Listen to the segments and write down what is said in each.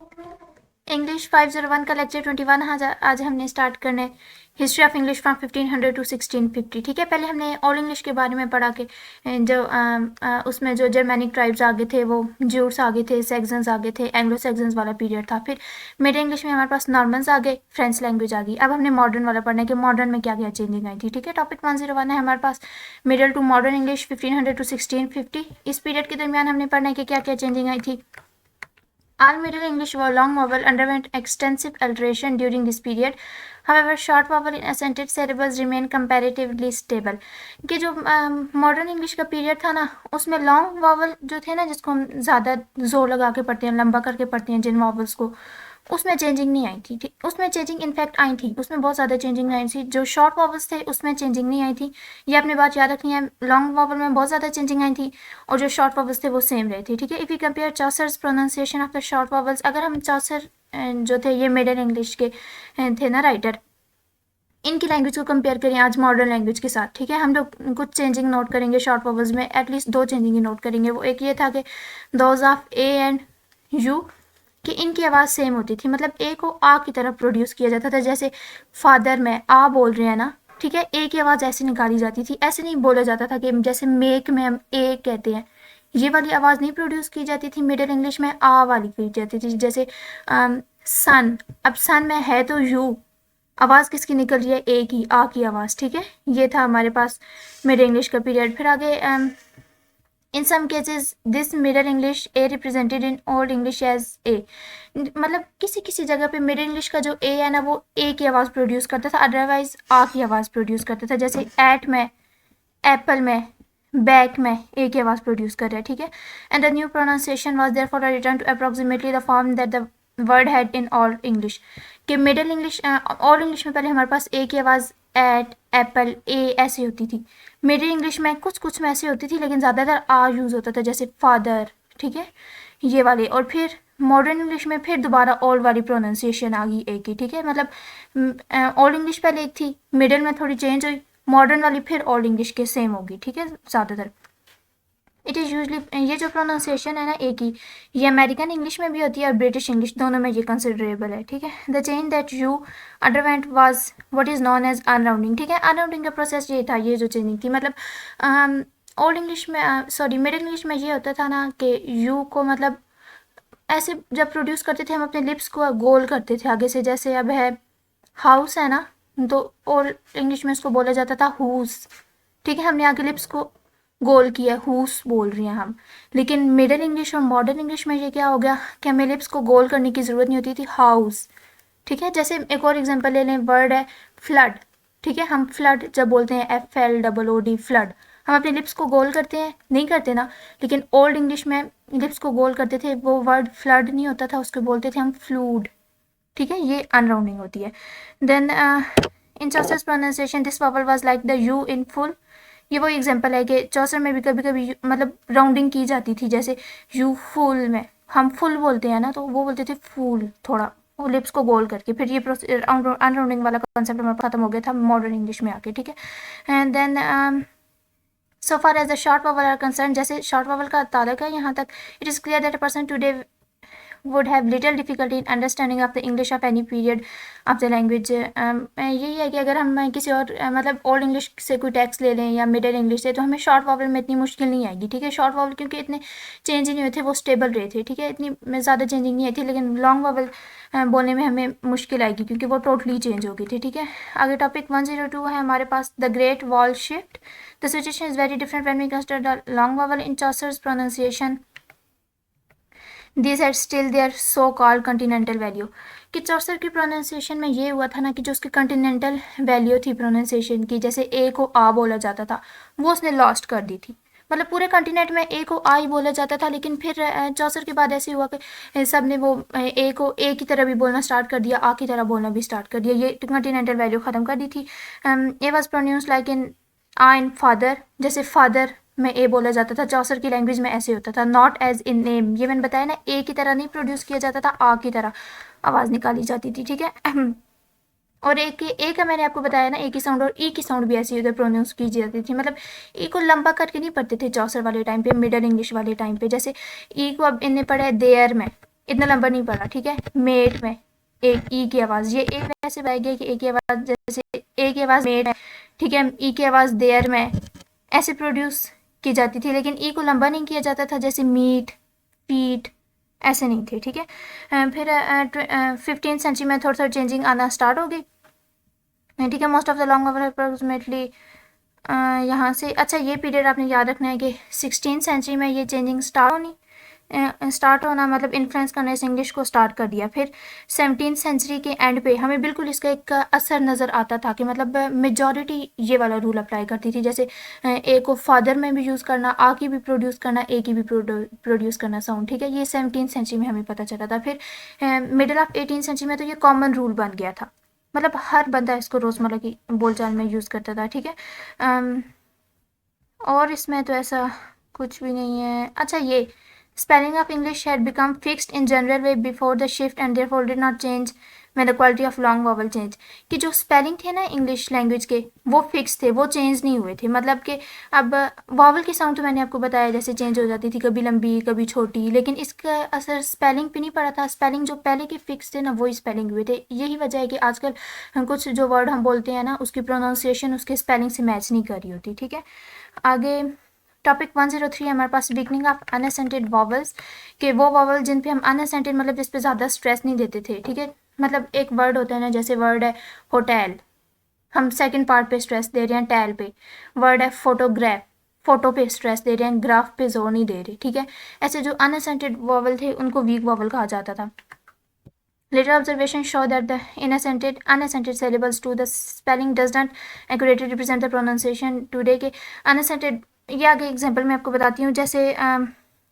English 501 का lecture 21 आज हमने स्टार्ट करना है history of English from 1500 to 1650। ठीक है, पहले हमने ऑल इंग्लिश के बारे में पढ़ा कि जो उसमें जो जर्मैनिक ट्राइब्स आगे थे, वो ज्यूट्स आगे थे, सैक्सन्स आगे थे, एंग्लो सैक्सन्स वाला पीरियड था। फिर मिड इंग्लिश में हमारे पास नॉर्मन्स आ गए, फ्रेंच लैंग्वेज आ गई। अब हमने मॉडर्न वाला पढ़ना है कि मॉडर्न में क्या क्या चेंजिंग आई थी। ठीक है, टॉपिक 101 है हमारे पास, middle to modern English 1500 to 1650। इस पीरियड के दरमियान हमने पढ़ना है कि क्या क्या चेंजिंग आई थी। All Middle English long vowel underwent extensive alteration during this period. However, short vowel in accented syllables remain comparatively stable. कि जो मॉडर्न इंग्लिश का पीरियड था ना, उसमें लॉन्ग वावल जो थे ना, जिसको हम ज़्यादा जोर लगा के पढ़ते हैं, लंबा करके पढ़ते हैं जिन वावल्स को, उसमें चेंजिंग नहीं आई थी। ठीक, उसमें चेंजिंग इनफैक्ट आई थी, उसमें बहुत ज़्यादा चेंजिंग आई थी। जो शॉर्ट वावल्स थे उसमें चेंजिंग नहीं आई थी। ये अपनी बात याद रखनी है, लॉन्ग वावल में बहुत ज़्यादा चेंजिंग आई थी और जो शॉर्ट वावल्स थे वो सेम रहे थे। ठीक है, if you compare Chaucer's pronunciation of the short vowels, अगर हम चॉसर जो थे, ये मिडल इंग्लिश के थे ना राइटर, इनकी लैंग्वेज को कंपेयर करें आज मॉडर्न लैंग्वेज के साथ। ठीक है, हम लोग कुछ चेंजिंग नोट करेंगे शॉर्ट वावल्स में, एटलीस्ट 2 चेंजिंग ही नोट करेंगे। वो एक ये था कि those of A and you, कि इनकी आवाज़ सेम होती थी, मतलब ए को आ की तरह प्रोड्यूस किया जाता था। जैसे फादर में आ बोल रहे हैं ना, ठीक है, ए की आवाज़ ऐसे निकाली जाती थी, ऐसे नहीं बोला जाता था कि जैसे मेक में हम ए कहते हैं, ये वाली आवाज़ नहीं प्रोड्यूस की जाती थी। मिडिल इंग्लिश में आ वाली की जाती थी। जैसे सन, अब सन में है तो यू, आवाज़ किसकी निकल रही है, ए की, आ की आवाज़। ठीक है, ये था हमारे पास मिड इंग्लिश का पीरियड। फिर आगे in some cases this middle English a represented in old English as a, मतलब किसी किसी जगह पे मिड इंग्लिश का जो ए है ना, वो ए की आवाज़ प्रोड्यूस करता था, अदरवाइज आ की आवाज़ प्रोड्यूस करता था। जैसे एट में, एप्पल में, बैक में ए की आवाज़ प्रोड्यूस कर रहा है। ठीक है, and the new pronunciation was therefore a return to approximately the form that the word had in old English. कि मिडिल इंग्लिश, ऑल इंग्लिश में पहले हमारे पास ए की आवाज़ एट, एप्पल, ए ऐसी होती थी। मिडिल इंग्लिश में कुछ कुछ में ऐसी होती थी, लेकिन ज़्यादातर आ यूज़ होता था, जैसे फादर। ठीक है, ये वाले। और फिर मॉडर्न इंग्लिश में फिर दोबारा ऑल वाली प्रोनाउंसिएशन आ गई ए की। ठीक है, मतलब ऑल इंग्लिश पहले एक थी, मिडिल में थोड़ी चेंज हुई, मॉडर्न वाली फिर ओल्ड इंग्लिश के सेम होगी। ठीक है, ज़्यादातर इट इज़ यूजली, ये जो प्रोनाउंसिएशन है ना एक ही, ये अमेरिकन इंग्लिश में भी होती है और ब्रिटिश इंग्लिश, दोनों में ये कंसिडरेबल है। ठीक है, the change that you underwent was what is known as unrounding. ठीक है, अनराउंडिंग का प्रोसेस ये था, ये जो चेंजिंग थी, मतलब ओल्ड इंग्लिश में, सॉरी मिडिल इंग्लिश में ये होता था ना कि यू को मतलब ऐसे जब प्रोड्यूस करते थे हम अपने लिप्स को गोल करते थे आगे से। जैसे अब है हाउस है ना, तो ओल्ड इंग्लिश में इसको बोला जाता था हुस। ठीक है, हमने आगे लिप्स को गोल किया, हुस बोल रही हैं हम। लेकिन मिडिल इंग्लिश और मॉडर्न इंग्लिश में ये क्या हो गया कि हमें लिप्स को गोल करने की ज़रूरत नहीं होती थी, हाउस। ठीक है, जैसे एक और एग्जांपल ले लें, वर्ड है फ्लड। ठीक है, हम फ्लड जब बोलते हैं FLOOD फ्लड, हम अपने लिप्स को गोल करते हैं, नहीं करते ना। लेकिन ओल्ड इंग्लिश में लिप्स को गोल करते थे, वो वर्ड फ्लड नहीं होता था, उसको बोलते थे हम फ्लूड। ठीक है, ये अनराउंडिंग होती है। Then in Chaucer's pronunciation this vowel was like the u in full. ये वो एग्जांपल है कि चौसर में भी कभी कभी मतलब राउंडिंग की जाती थी। जैसे यू फुल में हम फुल बोलते हैं ना, तो वो बोलते थे फूल, थोड़ा वो लिप्स को गोल करके। फिर ये अनराउंडिंग वाला कॉन्सेप्ट हमारा खत्म हो गया था मॉडर्न इंग्लिश में आके। ठीक है, and then so far as the short vowel are concern, जैसे शॉर्ट वावल का ताल्लुक है यहाँ तक, it is clear that a person today would have little difficulty in understanding of the English of any period of the language। यही है कि अगर हम किसी और मतलब ओल्ड इंग्लिश से कोई टेक्स्ट ले लें या मिडिल इंग्लिश से, तो हमें शॉर्ट वावल में इतनी मुश्किल नहीं आएगी। ठीक है, शॉर्ट वावल क्योंकि इतने चेंज ही नहीं हुए थे, वो स्टेबल रहे थे। ठीक है, इतनी ज़्यादा चेंजिंग नहीं आई थी। लेकिन लॉन्ग वावल बोलने में हमें मुश्किल आएगी क्योंकि वो टोटली चेंज हो गई थी। ठीक है, आगे टॉपिक 102 है हमारे पास, the great vowel shift. The situation is very different when we consider the long vowel in Chaucer's pronunciation. This at still there so called continental value. कि चौसर की प्रोनाउंसिएशन में ये हुआ था ना कि जो उसकी कंटिनेंटल वैल्यू थी प्रोनाउंसिएशन की, जैसे ए को आ बोला जाता था, वो उसने लॉस्ट कर दी थी। मतलब पूरे कॉन्टिनेंट में ए को आ ही बोला जाता था। लेकिन फिर चौसर के बाद ऐसे हुआ कि सब ने वो ए को ए की तरह भी बोलना स्टार्ट कर दिया, आ की तरह बोलना भी स्टार्ट कर दिया, ये कंटिनेंटल वैल्यू ख़त्म कर दी थी। A was pronounce like in आ इन फादर, जैसे फादर में ए बोला जाता था, चौसर की लैंग्वेज में ऐसे होता था। नॉट एज इन नेम, ये मैंने बताया ना, ए की तरह नहीं प्रोड्यूस किया जाता था, आ की तरह आवाज़ निकाली जाती थी। ठीक है, और ए का मैंने आपको बताया ना, ए की साउंड और ई की साउंड भी ऐसी उधर प्रोनाउंस की जाती थी। मतलब ई को लंबा करके नहीं पढ़ते थे चौसर वाले टाइम पे, मिडल इंग्लिश वाले टाइम पे। जैसे ई को अब इन्हें पढ़ा है देयर में, इतना लंबा नहीं पढ़ा, ठीक है। मेड में एक ई की आवाज़, ये एक वैसे बनेगी कि ए की आवाज़ जैसे ए की आवाज़ मेड है, ठीक है। ई की आवाज़ देयर में ऐसे प्रोड्यूस की जाती थी, लेकिन ई को लंबा नहीं किया जाता था, जैसे मीट, फीट, ऐसे नहीं थे, ठीक है। फिर 15th सेंचुरी में थोड़ा थोड़ा चेंजिंग आना स्टार्ट हो गई, ठीक है। Most of the long over approximately यहाँ से, अच्छा ये पीरियड आपने याद रखना है कि 16th सेंचुरी में ये चेंजिंग स्टार्ट होना मतलब इन्फ्लुएंस करना इस इंग्लिश को स्टार्ट कर दिया। फिर 17th सेंचुरी के एंड पे हमें बिल्कुल इसका एक असर नज़र आता था कि मतलब मेजॉरिटी ये वाला रूल अप्लाई करती थी, जैसे ए को फादर में भी यूज़ करना, आ की भी प्रोड्यूस करना, ए की भी प्रोड्यूस करना साउंड, ठीक है। ये 17th सेंचुरी में हमें पता चला था। फिर मिडल ऑफ 18th सेंचुरी में तो ये कॉमन रूल बन गया था, मतलब हर बंदा इसको रोज़मर्रा की बोलचाल में यूज़ करता था, ठीक है। और इसमें तो ऐसा कुछ भी नहीं है। अच्छा ये spelling of English had become fixed in general way before the shift and therefore did not change when the quality of long vowel change, कि जो स्पेलिंग थे ना इंग्लिश लैंग्वेज के वो फिक्स थे, वो चेंज नहीं हुए थे। मतलब कि अब वावल की साउंड तो मैंने आपको बताया जैसे चेंज हो जाती थी, कभी लंबी कभी छोटी, लेकिन इसका असर स्पेलिंग पे नहीं पड़ा था। स्पेलिंग जो पहले के फिक्स थे ना वही स्पेलिंग हुए थे। यही वजह है कि आजकल कुछ जो वर्ड हम बोलते हैं ना उसकी प्रोनाउंसिएशन उसके स्पेलिंग से मैच नहीं कर रही होती, ठीक है। आगे टॉपिक 103 हमारे पास बिगनिंग ऑफ अनअसेंटेड वॉवल्स, के वो वॉवल जिन पे हम अनअसेंटेड मतलब जिस पे ज़्यादा स्ट्रेस नहीं देते थे, ठीक है। मतलब एक वर्ड होता है ना, जैसे वर्ड है होटल, हम सेकंड पार्ट पे स्ट्रेस दे रहे हैं टैल पे। वर्ड है फोटोग्राफ, फोटो पे स्ट्रेस दे रहे हैं, ग्राफ पे जोर नहीं दे रहे, ठीक है। ऐसे जो अनअसेंटेड वॉवल थे उनको वीक वॉवल कहा जाता था। Later observations show that the unaccented syllables to the spelling does not accurately represent the pronunciation today के unaccented, ये आगे एग्जांपल मैं आपको बताती हूँ। जैसे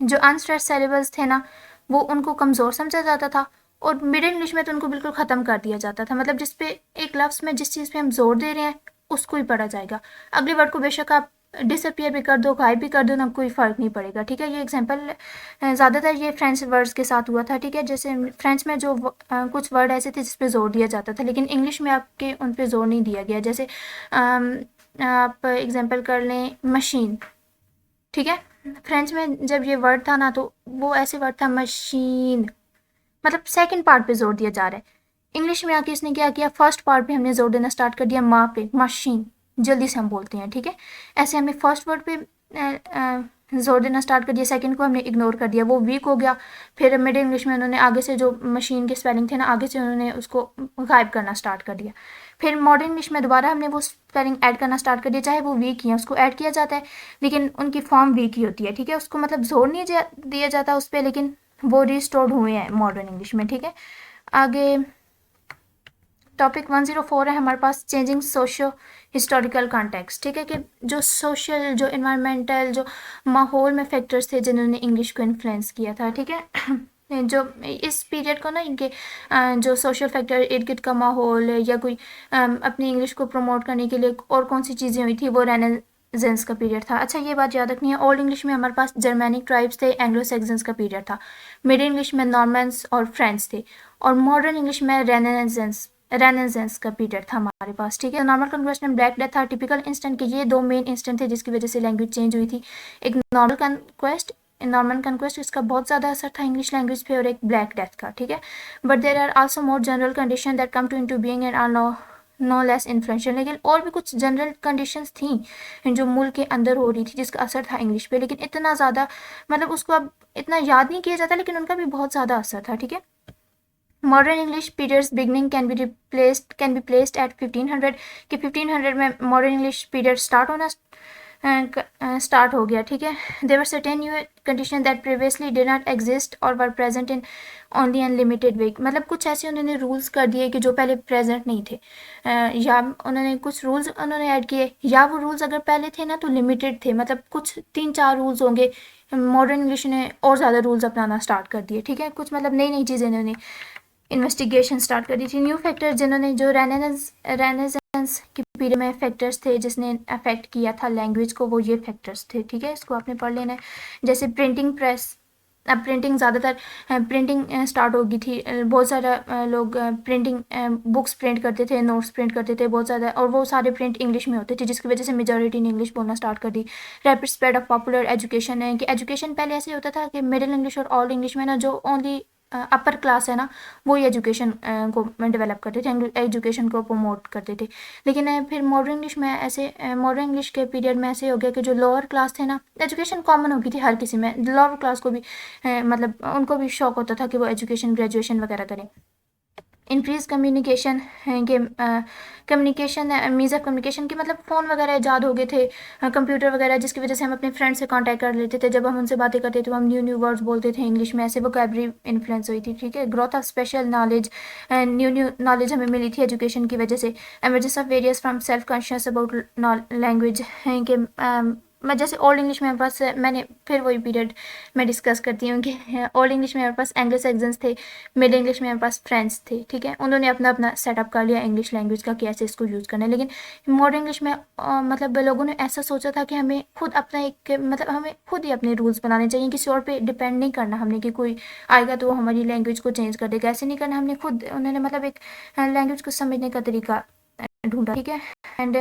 जो अनस्ट्रेस्ड सिलेबल्स थे ना वो उनको कमज़ोर समझा जाता था, और मिडिल इंग्लिश में तो उनको बिल्कुल ख़त्म कर दिया जाता था। मतलब जिस पे एक लफ्ज़ में जिस चीज़ पे हम जोर दे रहे हैं उसको ही पढ़ा जाएगा, अगले वर्ड को बेशक आप डिसअपियर भी कर दो, गायब भी कर दो ना, कोई फ़र्क नहीं पड़ेगा, ठीक है। ये एग्जांपल ज़्यादातर ये फ्रेंच वर्ड्स के साथ हुआ था, ठीक है। जैसे फ्रेंच में जो कुछ वर्ड ऐसे थे जिस पे जोर दिया जाता था, लेकिन इंग्लिश में आपके उन पे जोर नहीं दिया गया। जैसे आप एग्जांपल कर लें मशीन, ठीक है। फ्रेंच में जब ये वर्ड था ना तो वो ऐसे वर्ड था मशीन, मतलब सेकंड पार्ट पे जोर दिया जा रहा है। इंग्लिश में आके इसने क्या किया, फर्स्ट पार्ट पे हमने जोर देना स्टार्ट कर दिया, माँ पे, मशीन, जल्दी से हम बोलते हैं, ठीक है। ऐसे हमने फर्स्ट वर्ड पे जोर देना स्टार्ट कर दिया, सेकंड को हमने इग्नोर कर दिया, वो वीक हो गया। फिर मिड इंग्लिश में उन्होंने आगे से जो मशीन के स्पेलिंग थे ना आगे से उन्होंने उसको गायब करना स्टार्ट कर दिया। फिर मॉडर्न इंग्लिश में दोबारा हमने वो स्पेलिंग ऐड करना स्टार्ट कर दिया, चाहे वो वीक ही है उसको ऐड किया जाता है, लेकिन उनकी फॉर्म वीक ही होती है, ठीक है। उसको मतलब जोर नहीं दिया जाता उस पर, लेकिन वो रिस्टोर्ड हुए हैं मॉडर्न इंग्लिश में, ठीक है। आगे टॉपिक 104 है हमारे पास चेंजिंग सोशो हिस्टोरिकल कॉन्टेक्स्ट, ठीक है। कि जो सोशल जो इन्वायरमेंटल जो माहौल में फैक्टर्स थे जिन्होंने इंग्लिश को इन्फ्लुएंस किया था, ठीक है। जो इस पीरियड को ना इनके जो सोशल फैक्टर इर्द गिर्द का माहौल या कोई अपनी इंग्लिश को प्रमोट करने के लिए और कौन सी चीज़ें हुई थी, वो रेनेजेंस का पीरियड था। अच्छा ये बात याद रखनी है, ओल्ड इंग्लिश में हमारे पास जर्मैनिक ट्राइब्स थे, एंग्लो सैक्सन्स का पीरियड था। मिडिल इंग्लिश में नॉर्मन्स और फ्रेंच थे, और मॉडर्न इंग्लिश में रेनेजेंस का पीरियड था हमारे पास, ठीक है। Normal conquest and black death था टिपिकल इंस्टेंट के, ये दो मेन इंस्टेंट थे जिसकी वजह से लैंग्वेज चेंज हुई थी। एक नॉर्मल कन्क्वेस्ट इसका बहुत ज़्यादा असर था इंग्लिश लैंग्वेज पे, और एक ब्लैक डेथ का, ठीक है। But there are also more general condition that come to into being and are no less influential, लेकिन और भी कुछ जनरल कंडीशंस थी जो मुल्क के अंदर हो रही थी जिसका असर था इंग्लिश पे, लेकिन इतना ज़्यादा मतलब उसको अब इतना याद नहीं किया जाता, लेकिन उनका भी बहुत ज़्यादा असर था, ठीक है। Modern English periods beginning can be placed at 1500, कि 1500 में मॉडर्न इंग्लिश पीरियड स्टार्ट हो गया, ठीक है। There were certain new condition that previously did not exist और were present in only unlimited way, मतलब कुछ ऐसे उन्होंने रूल्स कर दिए कि जो पहले प्रेजेंट नहीं थे, या उन्होंने कुछ रूल्स उन्होंने ऐड किए, या वो रूल्स अगर पहले थे ना तो लिमिटेड थे, मतलब कुछ 3-4 रूल्स होंगे। मॉडर्न इंग्लिश ने और ज़्यादा रूल्स अपनाना स्टार्ट कर दिए, ठीक है। कुछ मतलब नई नई चीज़ें इन्होंने इन्वेस्टिगेशन स्टार्ट कर दी थी। न्यू फैक्टर जिन्होंने जो रेनेजेंस के पीरियड में फैक्टर्स थे जिसने अफेक्ट किया था लैंग्वेज को, वो ये फैक्टर्स थे, ठीक है। इसको आपने पढ़ लेना है। जैसे प्रिंटिंग प्रेस, अब प्रिंटिंग ज़्यादातर प्रिंटिंग स्टार्ट हो गई थी, बहुत सारा लोग प्रिंटिंग बुक्स प्रिंट करते थे, नोट्स प्रिंट करते थे बहुत ज़्यादा, और वो सारे प्रिंट इंग्लिश में होते थे जिसकी वजह से मेजॉरिटी ने इंग्लिश बोलना स्टार्ट कर दी। Rapid spread of popular education है कि एजुकेशन पहले ऐसे होता था कि मिडिल इंग्लिश और ओल्ड इंग्लिश में ना जो ओनली अपर क्लास है ना, वही एजुकेशन को डेवलप करते थे, एजुकेशन को प्रमोट करते थे। लेकिन फिर मॉडर्न इंग्लिश में ऐसे मॉडर्न इंग्लिश के पीरियड में ऐसे हो गया कि जो लोअर क्लास थे ना, एजुकेशन कॉमन हो गई थी हर किसी में, लोअर क्लास को भी मतलब उनको भी शौक होता था कि वो एजुकेशन ग्रेजुएशन वगैरह करें। इंक्रीज कम्युनिकेशन के कम्युनिकेशन मीन्स ऑफ कम्युनिकेशन की मतलब फ़ोन वगैरह ईजाद हो गए थे, कंप्यूटर वगैरह, जिसकी वजह से हम अपने फ्रेंड से कांटेक्ट कर लेते थे। जब हम उनसे बातें करते थे तो हम न्यू न्यू वर्ड्स बोलते थे इंग्लिश में, ऐसे वोकैबलरी इन्फ्लुएंस हुई थी। ठीक है, growth of special knowledge, new new knowledge हमें मिली थी एजुकेशन की वजह से। Emergence of various from self conscious about language के मैं जैसे ओल्ड इंग्लिश में मेरे पास, मैंने फिर वही पीरियड मैं डिस्कस करती हूँ कि ओल्ड इंग्लिश में मेरे पास एंग्लो सैक्सन्स थे, मिड इंग्लिश में मेरे पास फ्रेंड्स थे। ठीक है, उन्होंने अपना अपना सेटअप कर लिया इंग्लिश लैंग्वेज का, कैसे इसको यूज़ करना है। लेकिन मॉडर्न इंग्लिश में मतलब लोगों ने ऐसा सोचा था कि हमें खुद अपना एक मतलब हमें खुद ही अपने रूल्स बनाने चाहिए, किसी और पे डिपेंड नहीं करना हमने कि कोई आएगा तो वो हमारी लैंग्वेज को चेंज कर देगा, ऐसे नहीं करना हमने खुद। उन्होंने मतलब एक लैंग्वेज को समझने का तरीका ढूंढा। ठीक है, and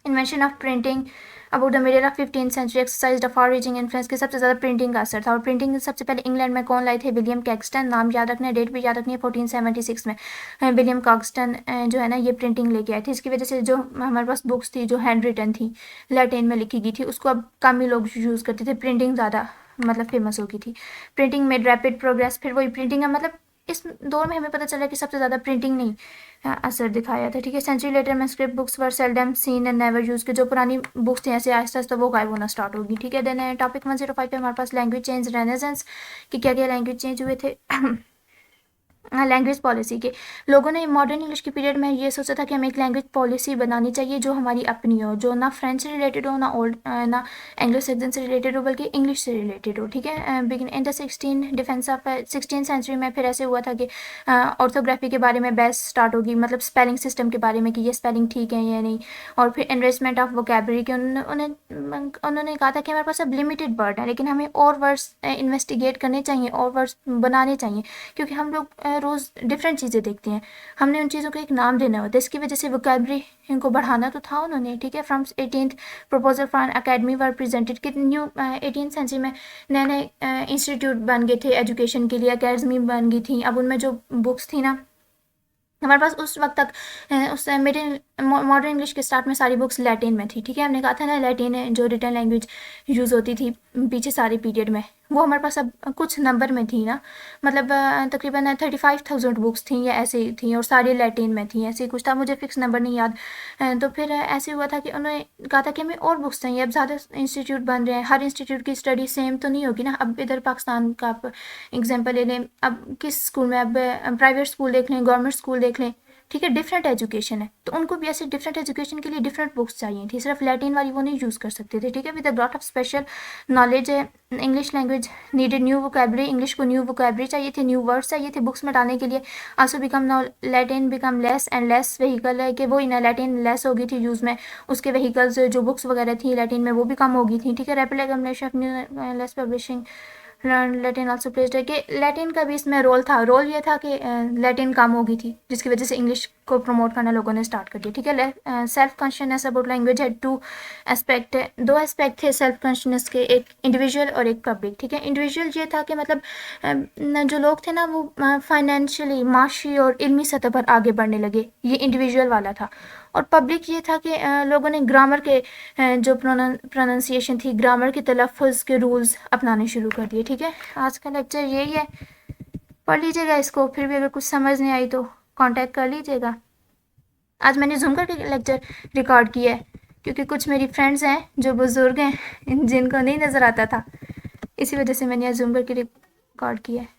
invention of printing about the middle of 15th century exercise far reaching influence के सबसे ज़्यादा प्रिंटिंग का असर था। और प्रिंटिंग सबसे पहले इंग्लैंड में कौन लाए थे? William Caxton. नाम याद रखना है, डेट भी याद रखनी है, 1476 में विलियम कैक्सटन जो है ना ये प्रिंटिंग लेके आए थे। इसकी वजह से जो हमारे पास बुक्स थी जो हैंड रिटन थी, लैटिन में लिखी गई थी, उसको अब कम ही लोग यूज़ करते थे, प्रिंटिंग ज़्यादा मतलब फेमस हो गई थी। प्रिंटिंग मेड रैपिड प्रोग्रेस, फिर वही प्रिंटिंग है मतलब इस दौर में हमें पता चला कि सबसे ज़्यादा प्रिंटिंग नहीं असर दिखाया था। ठीक है, सेंचुरी लेटर में script books were seldom seen and never use के, जो पुरानी बुक्स थी ऐसे आहिस्ता आहिस्ता वो गायब होना स्टार्ट होगी। ठीक है, देन टॉपिक 105 पे हमारे पास लैंग्वेज चेंज रेनेसेंस कि क्या क्या लैंग्वेज चेंज हुए थे। लैंग्वेज पॉलिसी के लोगों ने मॉडर्न इंग्लिश के पीरियड में ये सोचा था कि हमें एक लैंग्वेज पॉलिसी बनानी चाहिए जो हमारी अपनी हो, जो ना फ्रेंच से रिलेटेड हो, ना ओल्ड ना एंग्लो सैक्सन से रिलेटेड हो, बल्कि इंग्लिश से रिलेटेड हो। ठीक है, begin in the 16th century में फिर ऐसे हुआ था कि ऑर्थोग्राफी के बारे में बहस स्टार्ट होगी, मतलब स्पेलिंग सिस्टम के बारे में कि ये स्पेलिंग ठीक है या नहीं। और फिर एनरिचमेंट ऑफ वोकैबलरी के उन्होंने कहा था कि हमारे पास अब लिमिटेड वर्ड है, लेकिन हमें और वर्ड्स इन्वेस्टिगेट करने चाहिए, और वर्ड्स बनाने चाहिए, क्योंकि हम लोग रोज़ डिफरेंट चीज़ें देखते हैं, हमने उन चीज़ों को एक नाम देना होता है। इसकी वजह से वोकैबलरी इनको बढ़ाना तो था उन्होंने। ठीक है, from 18th proposal for an academy were presented कि न्यू 18th सेंचुरी में नए नए इंस्टीट्यूट बन गए थे एजुकेशन के लिए, अकेडमी बन गई थी। अब उनमें जो बुक्स थी ना, हमारे पास उस वक्त तक उस मिडिल मॉडर्न इंग्लिश के स्टार्ट में सारी बुक्स लैटिन में थी। ठीक है, हमने कहा था ना लैटिन जो रिटर्न लैंग्वेज यूज़ होती थी पीछे सारे पीरियड में, वो हमारे पास अब कुछ नंबर में थी ना, मतलब तकरीबन 35,000 बुक्स थी या ऐसे ही थी, और सारी लैटिन में थी, ऐसे ही कुछ था, मुझे फिक्स नंबर नहीं याद। तो फिर ऐसे हुआ था कि उन्होंने कहा था कि हमें और बुक्स चाहिए, अब ज़्यादा इंस्टीट्यूट बन रहे हैं, हर इंस्टीट्यूट की स्टडी सेम तो नहीं होगी ना। अब इधर पाकिस्तान का आप एग्जाम्पल ले लें, अब किस स्कूल में, अब प्राइवेट स्कूल देख लें, गवर्नमेंट स्कूल देख लें, ठीक है, डिफरेंट एजुकेशन है, तो उनको भी ऐसे डिफरेंट एजुकेशन के लिए डिफरेंट बुक्स चाहिए थी, सिर्फ लैटिन वाली वो नहीं यूज़ कर सकते थे। ठीक है, with the growth of special knowledge English language needed new vocabulary, English को न्यू वोकैबलरी चाहिए थे, न्यू वर्ड्स चाहिए थे बुक्स में डालने के लिए। Also become now Latin become less and less vehicle है कि वो इन लैटिन लेस हो गई थी यूज़ में, उसके व्हीकल्स जो बुक्स वगैरह थी लैटिन में वो भी कम हो गई थी। ठीक है, rapid explanation of new less publishing Latin also placed है कि लैटिन का भी इसमें रोल था। रोल ये था कि लैटिन कम हो गई थी, जिसकी वजह से इंग्लिश को प्रमोट करना लोगों ने स्टार्ट कर दिया। ठीक है, सेल्फ कॉन्शियसनेस अबाउट लैंग्वेज है टू एस्पेक्ट, दो एस्पेक्ट थे सेल्फ कॉन्शियसनेस के, एक इंडिविजुअल और एक पब्लिक। ठीक है, इंडिविजुअल ये था कि मतलब जो लोग थे ना वो फाइनेंशियली, माशी और इल्मी सतह पर आगे बढ़ने लगे, ये इंडिविजुअल वाला था। और पब्लिक ये था कि लोगों ने ग्रामर के जो प्रोनाउंसिएशन थी, ग्रामर के तलफ़ुज़ के रूल्स अपनाने शुरू कर दिए। ठीक है, आज का लेक्चर यही है, पढ़ लीजिएगा इसको, फिर भी अगर कुछ समझ नहीं आई तो कांटेक्ट कर लीजिएगा। आज मैंने जूम करके लेक्चर रिकॉर्ड किया है क्योंकि कुछ मेरी फ्रेंड्स हैं जो बुज़ुर्ग हैं जिनको नहीं नज़र आता था, इसी वजह से मैंने आज जूम करके रिकॉर्ड किया है।